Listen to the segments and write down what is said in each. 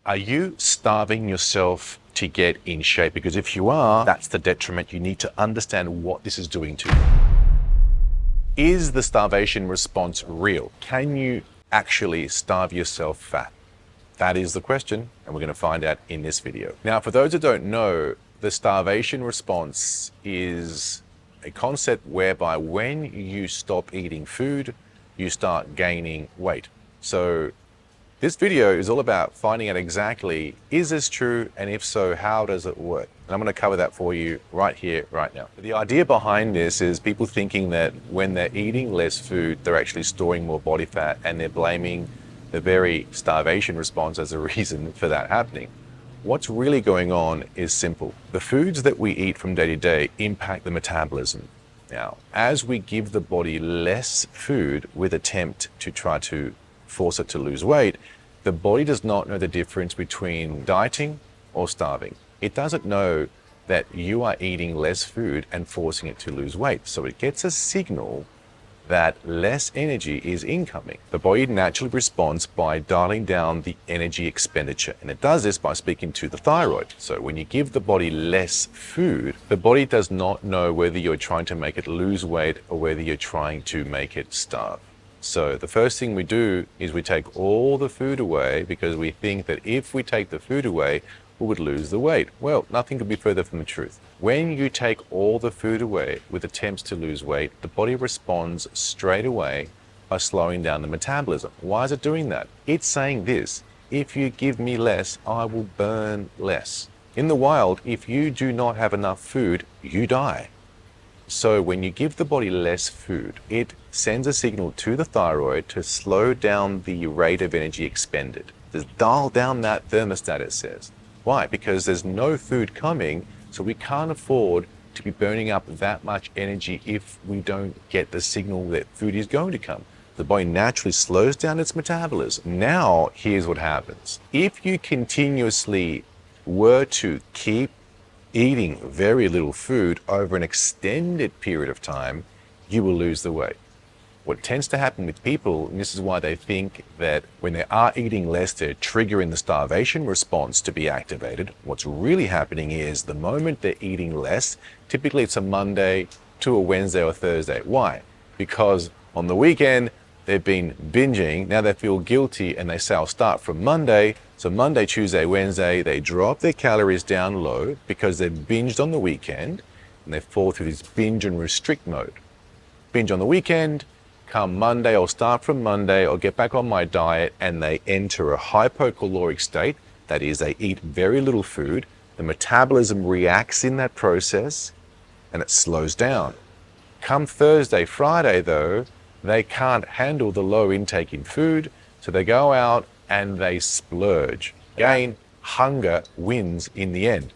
Are you starving yourself to get in shape? Because if you are, that's the detriment. You need to understand what this is doing to you. Is the starvation response real? Can you actually starve yourself fat? That is the question, and we're going to find out in this video. Now, for those who don't know, the starvation response is a concept whereby when you stop eating food, you start gaining weight. So this video is all about finding out exactly, is this true? And if so, how does it work? And I'm going to cover that for you right here, right now. The idea behind this is people thinking that when they're eating less food, they're actually storing more body fat, and they're blaming the very starvation response as a reason for that happening. What's really going on is simple. The foods that we eat from day to day impact the metabolism. Now, as we give the body less food with attempt to try to force it to lose weight, the body does not know the difference between dieting or starving. It doesn't know that you are eating less food and forcing it to lose weight. So it gets a signal that less energy is incoming. The body naturally responds by dialing down the energy expenditure, and it does this by speaking to the thyroid. So when you give the body less food, the body does not know whether you're trying to make it lose weight or whether you're trying to make it starve. So the first thing we do is we take all the food away because we think that if we take the food away, we would lose the weight. Well, nothing could be further from the truth. When you take all the food away with attempts to lose weight, the body responds straight away by slowing down the metabolism. Why is it doing that? It's saying this: if you give me less, I will burn less. In the wild, if you do not have enough food, you die. So when you give the body less food, it sends a signal to the thyroid to slow down the rate of energy expended. Just dial down that thermostat, it says. Why? Because there's no food coming, so we can't afford to be burning up that much energy if we don't get the signal that food is going to come. The body naturally slows down its metabolism. Now, here's what happens. If you continuously were to keep eating very little food over an extended period of time, you will lose the weight. What tends to happen with people, and this is why they think that when they are eating less, they're triggering the starvation response to be activated. What's really happening is the moment they're eating less, typically it's a Monday to a Wednesday or Thursday. Why? Because on the weekend, they've been binging, now they feel guilty and they say, I'll start from Monday. So Monday, Tuesday, Wednesday, they drop their calories down low because they've binged on the weekend, and they fall through this binge and restrict mode. Binge on the weekend, come Monday, I'll start from Monday, I'll get back on my diet, and they enter a hypocaloric state. That is, they eat very little food, the metabolism reacts in that process, and it slows down. Come Thursday, Friday though, they can't handle the low intake in food, so they go out and they splurge. Again, hunger wins in the end.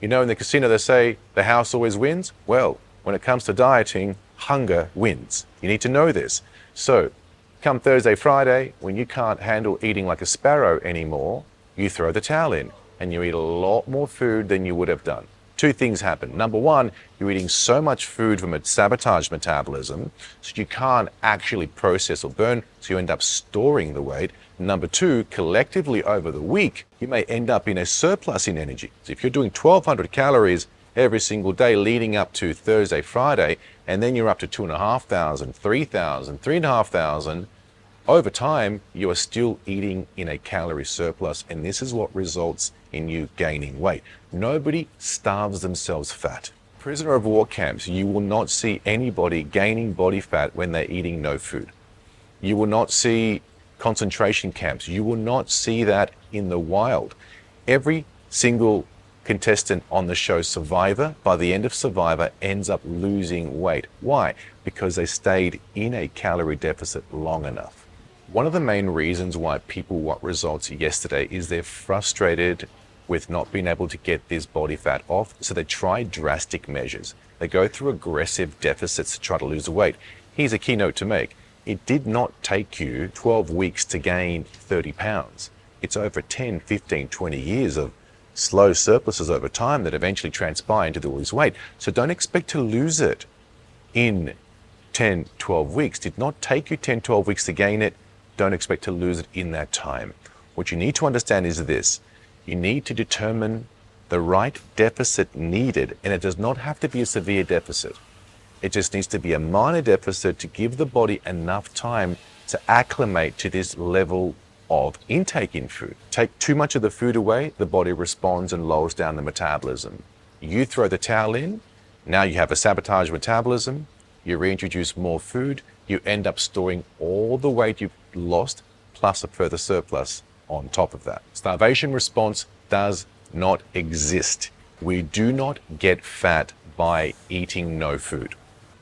You know, in the casino they say the house always wins. Well, when it comes to dieting, hunger wins. You need to know this. So come Thursday, Friday, when you can't handle eating like a sparrow anymore, you throw the towel in and you eat a lot more food than you would have done. Two things happen. Number one, you're eating so much food from a sabotaged metabolism, so you can't actually process or burn, so you end up storing the weight. Number two, collectively over the week, you may end up in a surplus in energy. So if you're doing 1,200 calories every single day leading up to Thursday, Friday, and then you're up to 2,500, 3,000, 3,500, over time, you are still eating in a calorie surplus, and this is what results in you gaining weight. Nobody starves themselves fat. Prisoner of war camps, you will not see anybody gaining body fat when they're eating no food. You will not see concentration camps. You will not see that in the wild. Every single contestant on the show Survivor, by the end of Survivor, ends up losing weight. Why? Because they stayed in a calorie deficit long enough. One of the main reasons why people want results yesterday is they're frustrated with not being able to get this body fat off, so they try drastic measures. They go through aggressive deficits to try to lose the weight. Here's a key note to make. It did not take you 12 weeks to gain 30 pounds. It's over 10, 15, 20 years of slow surpluses over time that eventually transpire into the lose weight. So don't expect to lose it in 10, 12 weeks. It did not take you 10, 12 weeks to gain it. Don't expect to lose it in that time. What you need to understand is this. You need to determine the right deficit needed, and it does not have to be a severe deficit. It just needs to be a minor deficit to give the body enough time to acclimate to this level of intake in food. Take too much of the food away, the body responds and lowers down the metabolism. You throw the towel in, now you have a sabotage metabolism, you reintroduce more food, you end up storing all the weight you've lost plus a further surplus on top of that. Starvation response does not exist. We do not get fat by eating no food.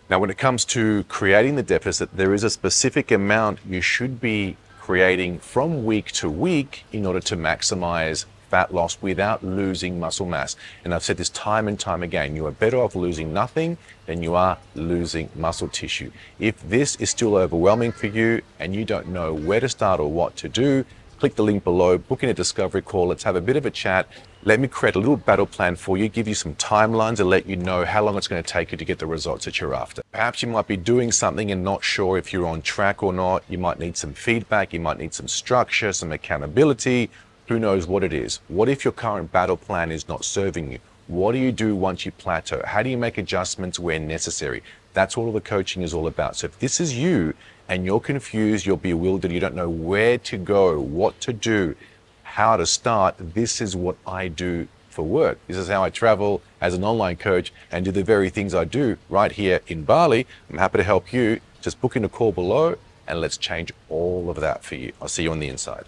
Now, when it comes to creating the deficit, there is a specific amount you should be creating from week to week in order to maximize fat loss without losing muscle mass. And I've said this time and time again, you are better off losing nothing than you are losing muscle tissue. If this is still overwhelming for you and you don't know where to start or what to do, click the link below, book in a discovery call, let's have a bit of a chat. Let me create a little battle plan for you, give you some timelines and let you know how long it's going to take you to get the results that you're after. Perhaps you might be doing something and not sure if you're on track or not. You might need some feedback, you might need some structure, some accountability. Who knows what it is? What if your current battle plan is not serving you? What do you do once you plateau? How do you make adjustments where necessary? That's what all the coaching is all about. So if this is you and you're confused, you're bewildered, you don't know where to go, what to do, how to start, this is what I do for work. This is how I travel as an online coach and do the very things I do right here in Bali. I'm happy to help you. Just book in a call below and let's change all of that for you. I'll see you on the inside.